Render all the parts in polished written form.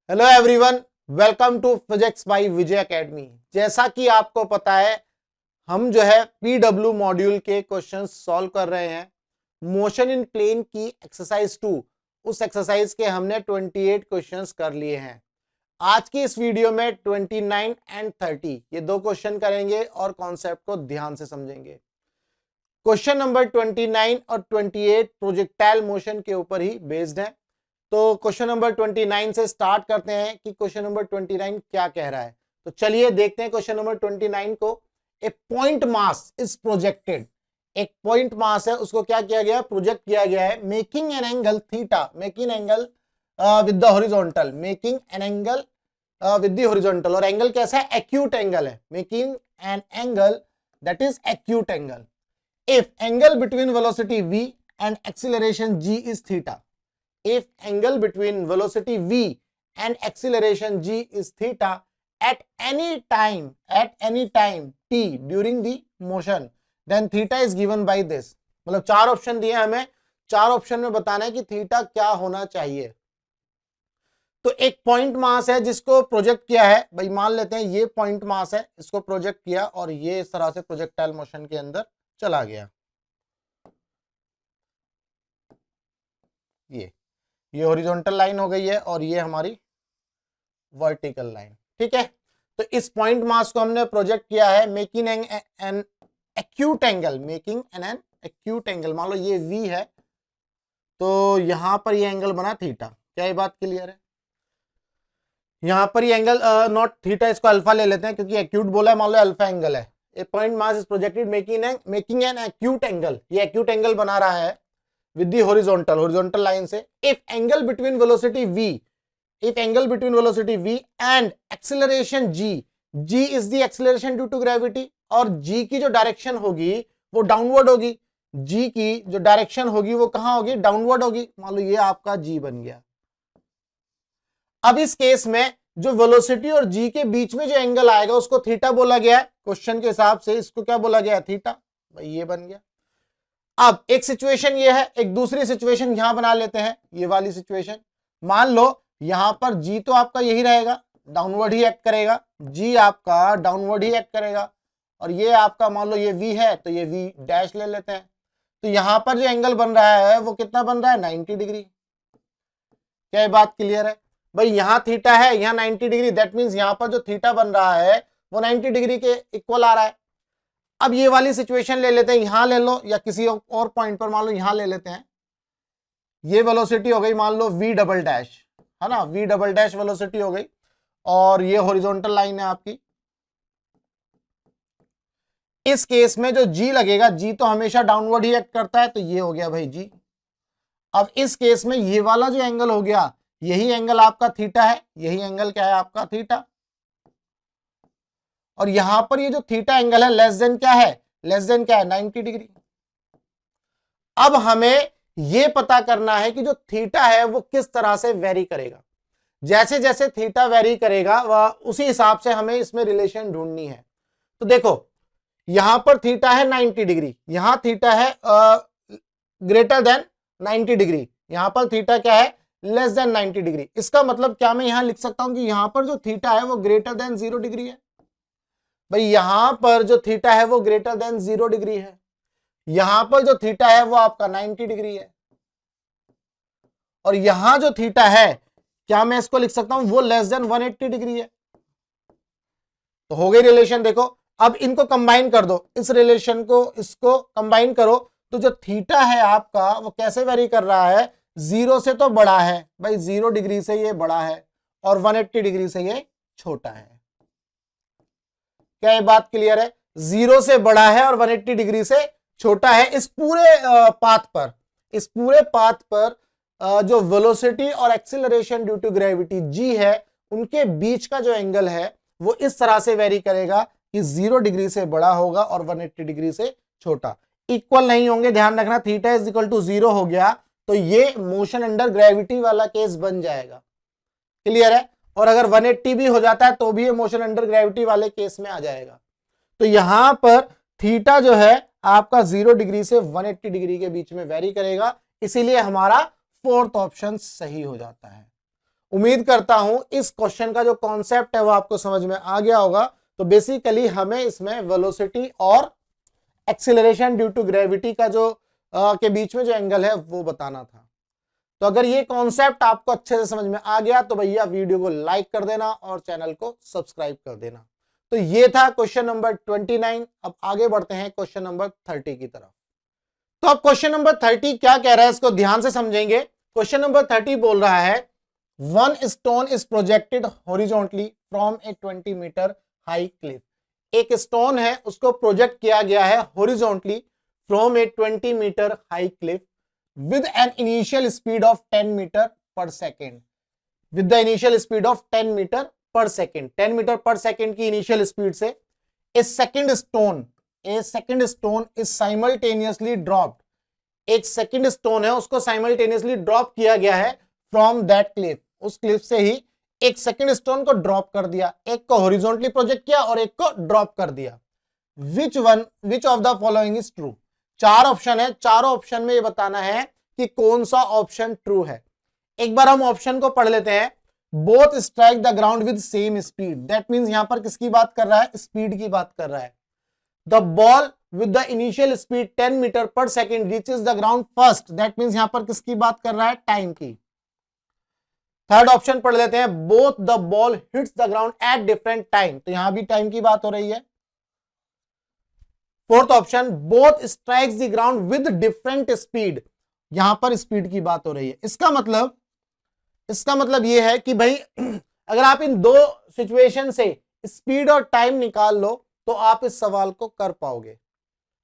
Hello everyone, welcome to physics by Vijay academy. जैसा कि आपको पता है, हम जो है पीडब्ल्यू मॉड्यूल के क्वेश्चंस सॉल्व कर रहे हैं। मोशन इन प्लेन की एक्सरसाइज 2, उस एक्सरसाइज के हमने 28 क्वेश्चंस कर लिए हैं। आज की इस वीडियो में 29 एंड 30 ये दो क्वेश्चन करेंगे और कॉन्सेप्ट को ध्यान से समझेंगे। क्वेश्चन नंबर 29 और 28 प्रोजेक्टाइल मोशन के ऊपर ही बेस्ड है। तो क्वेश्चन नंबर 29 से स्टार्ट करते हैं कि क्वेश्चन नंबर 29 क्या कह रहा है। तो चलिए देखते हैं क्वेश्चन नंबर 29 को। ए पॉइंट मास इज प्रोजेक्टेड, एक पॉइंट मास है उसको क्या किया गया, प्रोजेक्ट किया गया है, making an angle theta, making angle with the horizontal, making an angle with the horizontal. और एंगल कैसा है, एक्यूट एंगल है, making an angle that is acute angle if angle between velocity v and acceleration g is theta, if angle between velocity v and acceleration g is theta at any time t during the motion, then theta is given by this। मतलब चार option दिए हमें, चार option में बताना है कि theta क्या होना चाहिए। तो एक पॉइंट मास है जिसको प्रोजेक्ट किया है, भाई मान लेते हैं ये पॉइंट मास है, इसको प्रोजेक्ट किया और ये इस तरह से प्रोजेक्टाइल मोशन के अंदर चला गया। ये हॉरिजॉन्टल लाइन हो गई है और ये हमारी वर्टिकल लाइन, ठीक है। तो इस पॉइंट मास को हमने प्रोजेक्ट किया है, making an acute angle, making an acute angle. मान लो ये v है तो यहां पर ये एंगल बना थीटा। क्या ये बात क्लियर है? यहां पर ये एंगल नॉट थीटा, इसको अल्फा ले लेते हैं क्योंकि एक्यूट बोला है, मान लो अल्फा एंगल है। A point mass is projected making an acute angle, ये एक्यूट एंगल बना रहा है with the horizontal line से। if angle between velocity v and acceleration g is the acceleration due to gravity, और g की जो direction होगी वो डाउनवर्ड होगी, g की जो डायरेक्शन होगी वो कहां होगी, डाउनवर्ड होगी। मान लो ये आपका g बन गया। अब इस केस में जो वेलोसिटी और g के बीच में जो एंगल आएगा उसको थीटा बोला गया है, क्वेश्चन के हिसाब से इसको क्या बोला गया, थीटा। भाई ये बन गया। अब एक सिचुएशन ये है, एक दूसरी सिचुएशन यहां बना लेते हैं, ये वाली सिचुएशन। मान लो यहां पर जी तो आपका यही रहेगा, डाउनवर्ड ही एक्ट करेगा, जी आपका डाउनवर्ड ही एक्ट करेगा, और ये आपका मान लो ये वी है तो ये वी डैश ले लेते हैं। तो यहां पर जो एंगल बन रहा है वो कितना बन रहा है, 90 डिग्री। क्या ये बात क्लियर है? भाई यहां थीटा है, यहां 90 डिग्री, दैट मीन्स यहां पर जो थीटा बन रहा है वो 90 डिग्री के इक्वल आ रहा है। अब ये वाली सिचुएशन ले लेते हैं, यहां ले लो या किसी और पॉइंट पर मान लो यहां ले लेते हैं। ये वेलोसिटी हो गई मान लो v डबल डैश, है ना, v डबल डैश वेलोसिटी हो गई, और ये हॉरिजॉन्टल लाइन है आपकी। इस केस में जो g लगेगा, g तो हमेशा डाउनवर्ड ही एक्ट करता है, तो ये हो गया भाई g। अब इस केस में ये वाला जो एंगल हो गया, यही एंगल आपका थीटा है, यही एंगल क्या है आपका, थीटा। और यहां पर ये जो थीटा एंगल है लेस देन क्या है, लेस देन क्या है, 90 डिग्री। अब हमें यह पता करना है कि जो थीटा है वो किस तरह से वेरी करेगा। जैसे जैसे थीटा वेरी करेगा वह उसी हिसाब से हमें इसमें रिलेशन ढूंढनी है। तो देखो यहां पर थीटा है 90 डिग्री, यहां थीटा है ग्रेटर देन 90 डिग्री, यहां पर थीटा क्या है, लेस देन 90 डिग्री। इसका मतलब क्या मैं यहां लिख सकता हूं कि यहां पर जो थीटा है वो ग्रेटर देन 0 डिग्री है। भाई यहां पर जो थीटा है वो ग्रेटर देन 0 डिग्री है, यहां पर जो थीटा है वो आपका 90 डिग्री है, और यहां जो थीटा है क्या मैं इसको लिख सकता हूं, वो लेस देन 180 डिग्री है। तो हो गई रिलेशन। देखो अब इनको कंबाइन कर दो, इस रिलेशन को इसको कंबाइन करो, तो जो थीटा है आपका वो कैसे वेरी कर रहा है, 0 से तो बड़ा है, भाई 0 डिग्री से ये बड़ा है और 180 डिग्री से ये छोटा है। क्या ये बात क्लियर है? 0 से बड़ा है और 180 डिग्री से छोटा है। इस पूरे पाथ पर, इस पूरे पाथ पर जो वेलोसिटी और acceleration due to gravity g है, उनके बीच का जो एंगल है वो इस तरह से वेरी करेगा कि 0 डिग्री से बड़ा होगा और 180 डिग्री से छोटा। इक्वल नहीं होंगे, ध्यान रखना। थीटा इज इक्वल टू 0 हो गया तो ये मोशन अंडर ग्रेविटी वाला केस बन जाएगा। क्लियर है? और अगर 180 भी हो जाता है तो भी ये मोशन अंडर ग्रेविटी वाले केस में आ जाएगा। तो यहां पर थीटा जो है आपका 0 डिग्री से 180 डिग्री के बीच में वेरी करेगा, इसीलिए हमारा फोर्थ ऑप्शन सही हो जाता है। उम्मीद करता हूं इस क्वेश्चन का जो कॉन्सेप्ट है वो आपको समझ में आ गया होगा। तो बेसिकली हमें इसमें वेलोसिटी और एक्सीलरेशन ड्यू टू ग्रेविटी का जो के बीच में जो एंगल है वो बताना था। तो अगर ये कॉन्सेप्ट आपको अच्छे से समझ में आ गया तो भैया वीडियो को लाइक कर देना और चैनल को सब्सक्राइब कर देना। तो ये था क्वेश्चन नंबर 29। अब आगे बढ़ते हैं क्वेश्चन नंबर 30 की तरफ। तो अब क्वेश्चन नंबर 30 क्या कह रहा है इसको ध्यान से समझेंगे। क्वेश्चन नंबर 30 बोल रहा है one stone is projected horizontally from a 20 metre high cliff. एक स्टोन है उसको प्रोजेक्ट किया गया है horizontally from a 20 metre high cliff with an initial speed of 10 meter per second, with the initial speed of 10 meter per second, 10 meter per second की initial speed से a second stone is simultaneously dropped, एक second stone है उसको simultaneously drop किया गया है from that cliff, उस cliff से ही एक second stone को drop कर दिया, एक को horizontally project किया और एक को drop कर दिया। which of the following is true? 4 option है, चारों ऑप्शन में ये बताना है कि कौन सा ऑप्शन ट्रू है। एक बार हम ऑप्शन को पढ़ लेते हैं। Both strike the ground with same speed, that means यहां पर किसकी बात कर रहा है? स्पीड की बात कर रहा है। The ball with the initial speed 10 metre per second reaches the ground first, that means यहां पर किसकी बात कर रहा है? टाइम की। थर्ड ऑप्शन पढ़ लेते हैं। Both the ball hits the ground at different time, तो यहां भी टाइम की बात हो रही है। Fourth option both strikes the ground with different speed, यहां पर स्पीड की बात हो रही है। इसका मतलब यह है कि भाई अगर आप इन दो सिचुएशन से स्पीड और टाइम निकाल लो तो आप इस सवाल को कर पाओगे।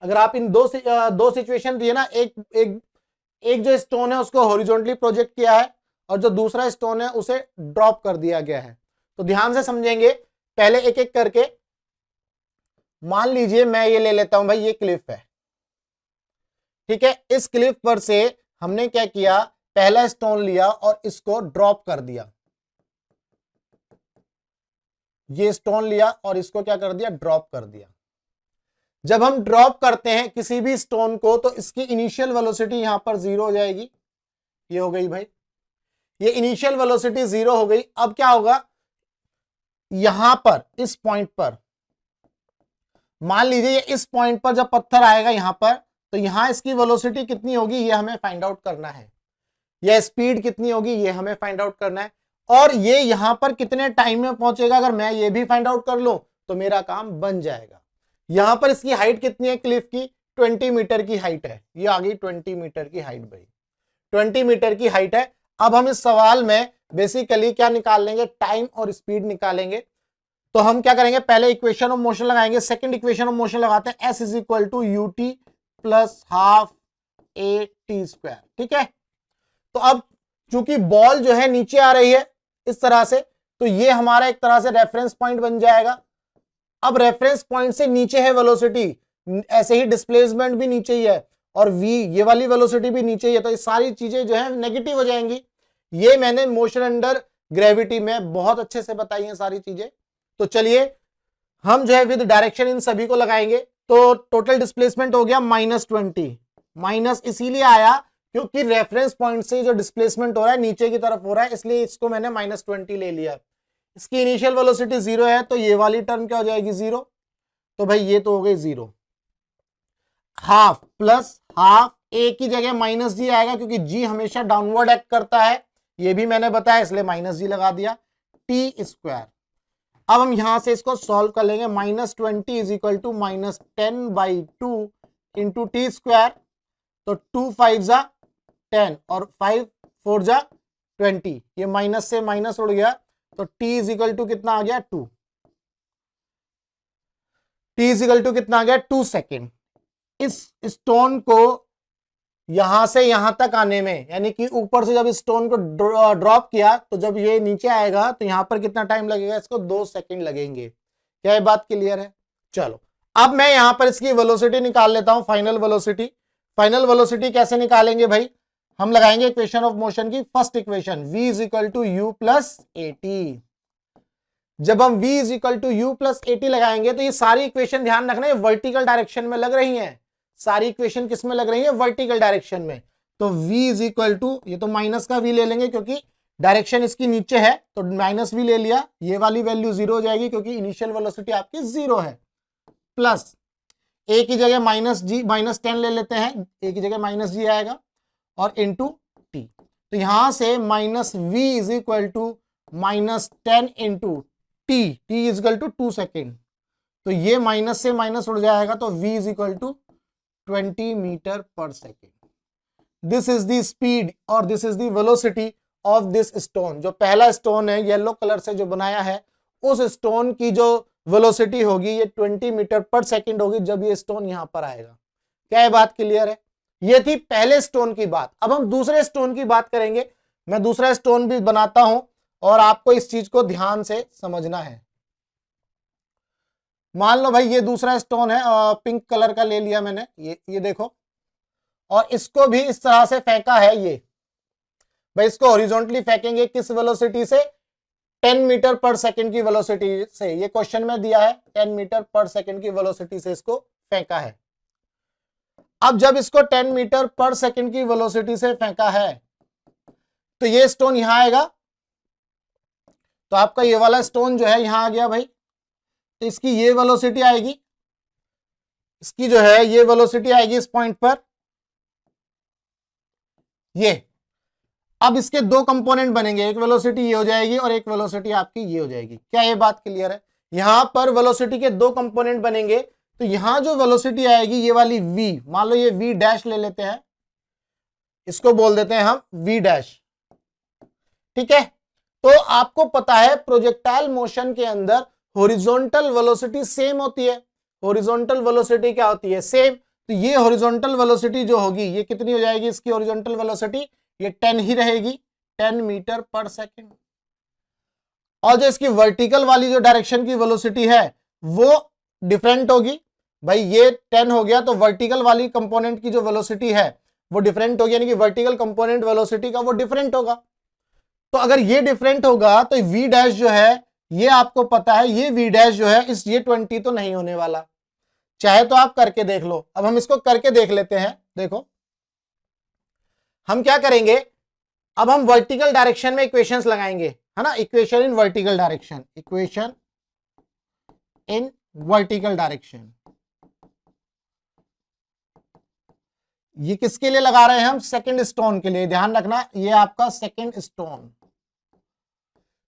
अगर आप इन दो सिचुएशन दिए ना, एक जो स्टोन है उसको हॉरिजॉन्टली प्रोजेक्ट किया है और जो दूसरा स्टोन है उसे ड्रॉप कर दिया गया है। तो ध्यान से समझेंगे, पहले एक एक करके। मान लीजिए मैं ये ले लेता हूं भाई, ये क्लिफ है, ठीक है। इस क्लिफ पर से हमने क्या किया? पहला स्टोन लिया और इसको ड्रॉप कर दिया। ये स्टोन लिया और इसको क्या कर दिया? ड्रॉप कर दिया। जब हम ड्रॉप करते हैं किसी भी स्टोन को तो इसकी इनिशियल वेलोसिटी यहां पर 0 हो जाएगी। ये हो गई भाई, ये इनिशियल वेलोसिटी 0 हो गई। अब क्या होगा? यहां पर इस पॉइंट पर मान लीजिए इस पॉइंट पर जब पत्थर आएगा यहां पर, तो यहां इसकी वेलोसिटी कितनी होगी ये हमें फाइंड आउट करना है। यह स्पीड कितनी होगी ये हमें फाइंड आउट करना है। और ये यहां पर कितने टाइम में पहुंचेगा अगर मैं ये भी फाइंड आउट कर लूं तो मेरा काम बन जाएगा। यहां पर इसकी हाइट कितनी है क्लिफ की? 20 मीटर की हाइट है। ये आ गई 20 मीटर की हाइट भाई, 20 मीटर की हाइट है। अब हम इस सवाल में बेसिकली क्या निकाल लेंगे? टाइम और स्पीड निकालेंगे। तो हम क्या करेंगे? पहले इक्वेशन ऑफ मोशन लगाएंगे। सेकंड इक्वेशन ऑफ मोशन लगाते हैं, s is equal to u t plus half a t square, ठीक है। तो अब चूंकि बॉल जो है नीचे आ रही है इस तरह से, तो ये हमारा एक तरह से रेफरेंस पॉइंट बन जाएगा। अब रेफरेंस पॉइंट से नीचे है वेलोसिटी, ऐसे ही डिस्प्लेसमेंट भी नीचे ही है और v ये वाली वेलोसिटी भी नीचे ही है, तो ये सारी चीजें जो है नेगेटिव हो जाएंगी। ये मैंने मोशन अंडर ग्रेविटी में बहुत अच्छे से बताई है सारी चीजें। तो चलिए हम जो है विद डायरेक्शन इन सभी को लगाएंगे। तो टोटल डिस्प्लेसमेंट हो गया -20। माइनस इसीलिए आया क्योंकि रेफरेंस पॉइंट से जो डिस्प्लेसमेंट हो रहा है नीचे की तरफ हो रहा है, इसलिए इसको मैंने -20 ले लिया। इसकी इनिशियल वेलोसिटी 0 है तो ये वाली टर्म क्या हो जाएगी? 0। तो भाई ये तो हो गई 0। हाफ प्लस हाफ, ए की जगह -g आएगा क्योंकि g हमेशा डाउनवर्ड एक्ट करता है, ये भी मैंने बताया, इसलिए -g लगा दिया। T square. अब हम यहां से इसको सॉल्व कर लेंगे। -20 is equal to -10/2 into t square. तो 2 5 जा 10 और 5 4 जा 20, ये माइनस से माइनस उड़ गया तो t इज इक्वल टू कितना आ गया? 2। t इज इक्वल टू कितना आ गया? 2 सेकेंड। इस स्टोन को यहां से यहां तक आने में, यानी कि ऊपर से जब इस स्टोन को ड्रॉप किया तो जब ये नीचे आएगा तो यहां पर कितना टाइम लगेगा? इसको 2 सेकंड लगेंगे। क्या ये बात क्लियर है? चलो अब मैं यहां पर इसकी वेलोसिटी निकाल लेता हूं, फाइनल वेलोसिटी। फाइनल वेलोसिटी कैसे निकालेंगे भाई? हम लगाएंगे इक्वेशन ऑफ मोशन की first equation, v is equal to u plus a t. जब हम v is equal to u plus a t लगाएंगे तो ये सारी इक्वेशन ध्यान रखना है वर्टिकल डायरेक्शन में लग रही हैं। सारी इक्वेशन किस में लग रही है? वर्टिकल डायरेक्शन में। तो v इज इक्वल टू, ये तो माइनस का v ले लेंगे क्योंकि डायरेक्शन इसकी नीचे है तो माइनस भी ले लिया, ये वाली वैल्यू 0 हो जाएगी क्योंकि इनिशियल वेलोसिटी आपकी 0 है, प्लस ए की जगह -10 ले लेते हैं, ए की जगह -g आएगा और इनटू टी। तो यहां से -v is equal to -10 into t, t is equal to 2 second. तो ये माइनस से माइनस उड़ जाएगा तो v is equal to 20 metre per second. This is the speed और this is the velocity of this stone. जो पहला stone है येलो कलर से जो बनाया है, उस स्टोन की जो वेलोसिटी होगी ये 20 मीटर पर सेकेंड होगी जब ये स्टोन यहां पर आएगा। क्या ये बात क्लियर है? ये थी पहले स्टोन की बात। अब हम दूसरे स्टोन की बात करेंगे। मैं दूसरा स्टोन भी बनाता हूं और आपको इस चीज को ध्यान से समझना है। मान लो भाई ये दूसरा स्टोन है, पिंक कलर का ले लिया मैंने, ये देखो, और इसको भी इस तरह से फेंका है। ये भाई इसको हॉरिजॉन्टली फेंकेंगे किस वेलोसिटी से? 10 मीटर पर सेकंड की वेलोसिटी से। ये क्वेश्चन में दिया है 10 मीटर पर सेकंड की वेलोसिटी से इसको फेंका है। अब जब इसको 10 मीटर पर सेकंड की वेलोसिटी से फेंका है तो ये स्टोन यहां आएगा, तो आपका ये वाला स्टोन जो है यहां आ गया भाई, तो इसकी ये वेलोसिटी आएगी, इसकी जो है ये वेलोसिटी आएगी इस पॉइंट पर ये। अब इसके दो कंपोनेंट बनेंगे, एक वेलोसिटी ये हो जाएगी और एक वेलोसिटी आपकी ये हो जाएगी। क्या ये बात क्लियर है? यहां पर वेलोसिटी के दो कंपोनेंट बनेंगे, तो यहां जो वेलोसिटी आएगी ये वाली v, मान लो ये v डैश ले लेते हैं, इसको बोल देते हैं हम v डैश, ठीक है। तो आपको पता है प्रोजेक्टाइल मोशन के अंदर हॉरिजॉन्टल वेलोसिटी सेम होती है। हॉरिजॉन्टल वेलोसिटी क्या होती है? सेम। तो ये हॉरिजॉन्टल वेलोसिटी जो होगी ये कितनी हो जाएगी? इसकी हॉरिजॉन्टल वेलोसिटी ये 10 ही रहेगी, 10 मीटर पर सेकेंड। और जो इसकी वर्टिकल वाली जो डायरेक्शन की वेलोसिटी है वो डिफरेंट होगी। भाई ये 10 हो गया तो वर्टिकल वाली कंपोनेंट की जो वेलोसिटी है वो डिफरेंट होगी, यानी कि वर्टिकल कंपोनेंट वेलोसिटी का वो डिफरेंट होगा। तो अगर ये डिफरेंट होगा तो v डैश जो है ये आपको पता है, ये v डैश जो है इस ये 20 तो नहीं होने वाला, चाहे तो आप करके देख लो। अब हम इसको करके देख लेते हैं। देखो हम क्या करेंगे, अब हम वर्टिकल डायरेक्शन में इक्वेशंस लगाएंगे, है ना। Equation in vertical direction, equation in vertical direction, ये किसके लिए लगा रहे हैं हम? सेकंड स्टोन के लिए। ध्यान रखना ये आपका सेकंड स्टोन,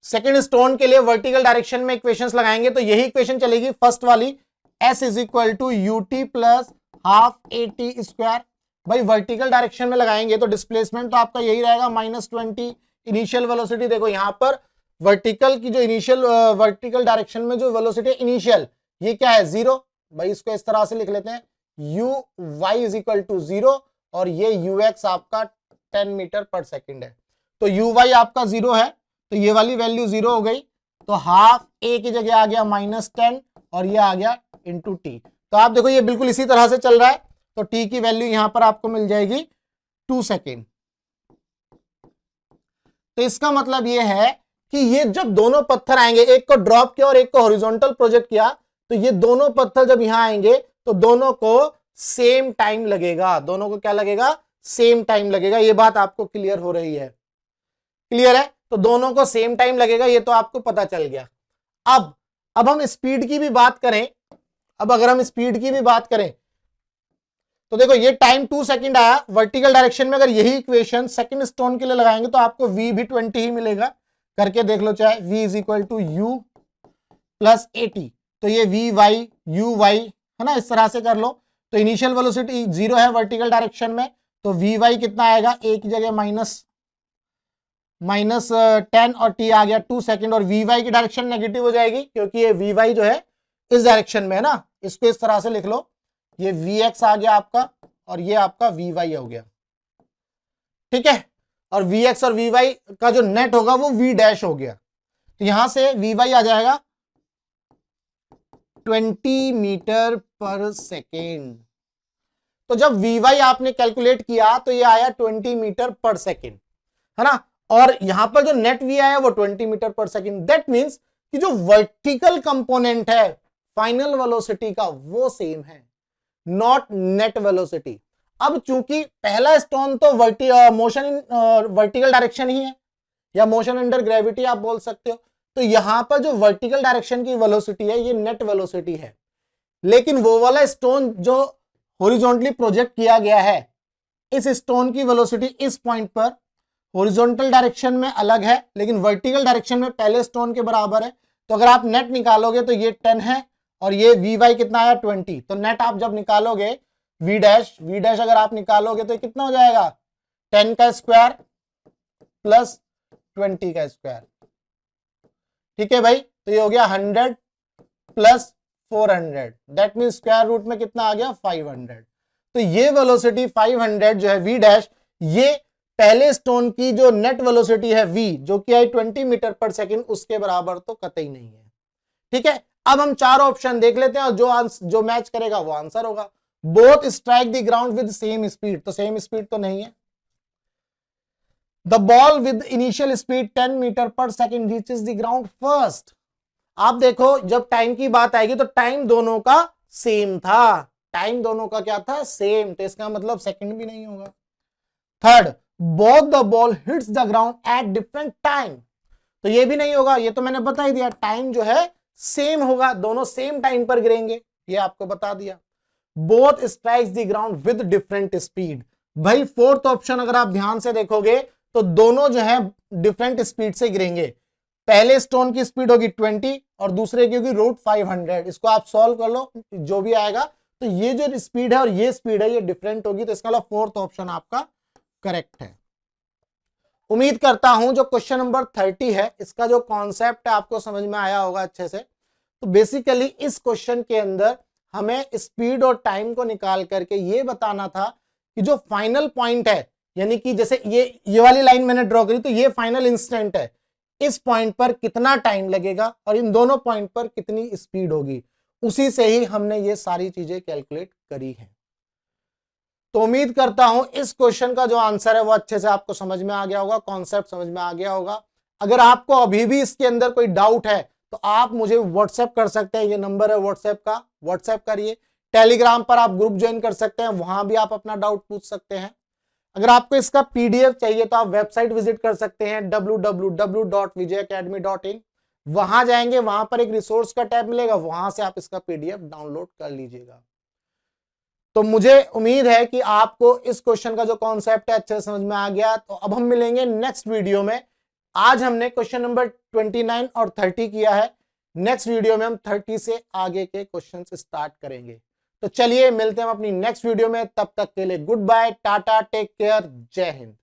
सेकंड स्टोन के लिए वर्टिकल डायरेक्शन में इक्वेशंस लगाएंगे तो यही इक्वेशन चलेगी फर्स्ट वाली, s is equal to ut plus half at square. भाई वर्टिकल डायरेक्शन में लगाएंगे तो डिस्प्लेसमेंट तो आपका यही रहेगा -20। इनिशियल वेलोसिटी देखो यहां पर वर्टिकल की जो इनिशियल वर्टिकल डायरेक्शन में जो वेलोसिटी इनिशियल ये क्या है? 0। भाई इसको इस तरह से लिख लेते हैं uy इज इक्वल टू 0 और ये ux आपका 10 मीटर पर सेकेंड है। तो uy आपका 0 है तो ये वाली वैल्यू 0 हो गई, तो हाफ a की जगह आ गया -10 और ये आ गया इंटू टी। तो आप देखो ये बिल्कुल इसी तरह से चल रहा है, तो t की वैल्यू यहां पर आपको मिल जाएगी 2 सेकेंड। तो इसका मतलब ये है कि ये जब दोनों पत्थर आएंगे, एक को ड्रॉप किया और एक को हॉरिजॉन्टल प्रोजेक्ट किया, तो ये दोनों पत्थर जब यहां आएंगे तो दोनों को सेम टाइम लगेगा। दोनों को क्या लगेगा? सेम टाइम लगेगा। ये बात आपको क्लियर हो रही है? क्लियर है? तो दोनों को सेम टाइम लगेगा, ये तो आपको पता चल गया। अब हम स्पीड की भी बात करें, अब अगर हम स्पीड की भी बात करें तो देखो ये टाइम 2 सेकंड आया वर्टिकल डायरेक्शन में। अगर यही इक्वेशन सेकंड स्टोन के लिए लगाएंगे तो आपको v भी 20 ही मिलेगा। करके देख लो चाहे, v is equal to u plus at। तो ये vy uy है ना, इस तरह से कर लो। तो इनिशियल वेलोसिटी 0 है वर्टिकल डायरेक्शन में, तो vy कितना आएगा? a की जगह -10 और t आ गया 2 सेकंड, और vy की डायरेक्शन नेगेटिव हो जाएगी क्योंकि ये vy जो है इस डायरेक्शन में है ना। इसको इस तरह से लिख लो, ये vx आ गया आपका और ये आपका vy हो गया, ठीक है। और vx और vy का जो नेट होगा वो v डैश हो गया। तो यहां से vy आ जाएगा 20 मीटर पर सेकेंड। तो जब vy आपने कैलकुलेट किया तो ये आया 20 मीटर पर सेकेंड, है ना। और यहां पर जो नेट v आया वो 20 metre per second. That means कि जो वर्टिकल कंपोनेंट है फाइनल वेलोसिटी का वो सेम है, नॉट नेट वेलोसिटी। अब चूंकि पहला स्टोन तो मोशन इन वर्टिकल डायरेक्शन ही है, या मोशन अंडर ग्रेविटी आप बोल सकते हो। तो यहां पर जो वर्टिकल डायरेक्शन की वेलोसिटी है ये नेट वेलोसिटी है, लेकिन वो वाला स्टोन जो हॉरिजॉन्टली प्रोजेक्ट किया गया है, इस स्टोन की वेलोसिटी इस पॉइंट पर हॉरिजॉन्टल डायरेक्शन में अलग है, लेकिन वर्टिकल डायरेक्शन में पहले स्टोन के बराबर है। तो अगर आप नेट निकालोगे तो ये 10 है और ये वी वाई कितना आया 20। तो नेट आप जब निकालोगे वी डैश अगर आप निकालोगे तो कितना हो जाएगा 10 का स्क्वायर प्लस 20 का स्क्वायर। ठीक है भाई, तो ये हो गया 100 plus 400, that mean square root में कितना आ गया 500। तो ये वेलोसिटी 500 जो है वी डैश, ये पहले स्टोन की जो नेट वेलोसिटी है वी, जो कि है 20 मीटर पर सेकंड, उसके बराबर तो कतई नहीं है। ठीक है, अब हम चार ऑप्शन देख लेते हैं और जो मैच करेगा वो आंसर होगा। Both strike the ground with same speed, तो सेम स्पीड तो नहीं है। The ball with initial speed 10 metre per second reaches the ground first. आप देखो जब टाइम की बात आएगी तो टाइम दोनों का सेम था, टाइम दोनों का क्या था सेम, तो इसका मतलब सेकंड भी नहीं होगा। Third, both the ball hits the ground at different time, तो ये भी नहीं होगा, ये तो मैंने बता ही दिया, टाइम जो है सेम होगा, दोनों सेम टाइम पर गिरेंगे, ये आपको बता दिया। Both strikes the ground with different speed, भाई फोर्थ ऑप्शन अगर आप ध्यान से देखोगे तो दोनों जो है डिफरेंट स्पीड से गिरेंगे। पहले स्टोन की स्पीड होगी 20 और दूसरे की होगी रूट 500। इसको आप सॉल्व कर लो, जो भी आएगा, तो ये जो स्पीड है और ये स्पीड है ये डिफरेंट होगी, तो इसका मतलब फोर्थ ऑप्शन आपका करेक्ट है। उम्मीद करता हूं जो क्वेश्चन नंबर 30 है इसका जो कॉन्सेप्ट है आपको समझ में आया होगा अच्छे से। तो बेसिकली इस क्वेश्चन के अंदर हमें स्पीड और टाइम को निकाल करके ये बताना था कि जो फाइनल पॉइंट है, यानी कि जैसे ये वाली लाइन मैंने ड्रॉ करी तो ये फाइनल इंस्टेंट है, इस पॉइंट पर कितना टाइम लगेगा और इन दोनों पॉइंट पर कितनी स्पीड होगी, उसी से ही हमने ये सारी चीजें कैलकुलेट करी है। तो उम्मीद करता हूं इस क्वेश्चन का जो आंसर है वो अच्छे से आपको समझ में आ गया होगा, कॉन्सेप्ट समझ में आ गया होगा। अगर आपको अभी भी इसके अंदर कोई डाउट है तो आप मुझे व्हाट्सएप कर सकते हैं, ये नंबर है व्हाट्सएप का, व्हाट्सएप करिए। टेलीग्राम पर आप ग्रुप ज्वाइन कर सकते हैं, वहां भी आप अपना डाउट पूछ सकते हैं। अगर आपको इसका पीडीएफ चाहिए तो आप वेबसाइट विजिट कर सकते हैं www.vijayacademy.in। वहां जाएंगे, वहां पर एक रिसोर्स का टैब मिलेगा, वहां से आप इसका पीडीएफ डाउनलोड कर लीजिएगा। तो मुझे उम्मीद है कि आपको इस क्वेश्चन का जो कॉन्सेप्ट है अच्छे से समझ में आ गया। तो अब हम मिलेंगे नेक्स्ट वीडियो में। आज हमने क्वेश्चन नंबर 29 और 30 किया है, नेक्स्ट वीडियो में हम 30 से आगे के क्वेश्चन स्टार्ट करेंगे। तो चलिए मिलते हैं हम अपनी नेक्स्ट वीडियो में, तब तक के लिए गुड बाय, टाटा, टेक केयर, जय हिंद।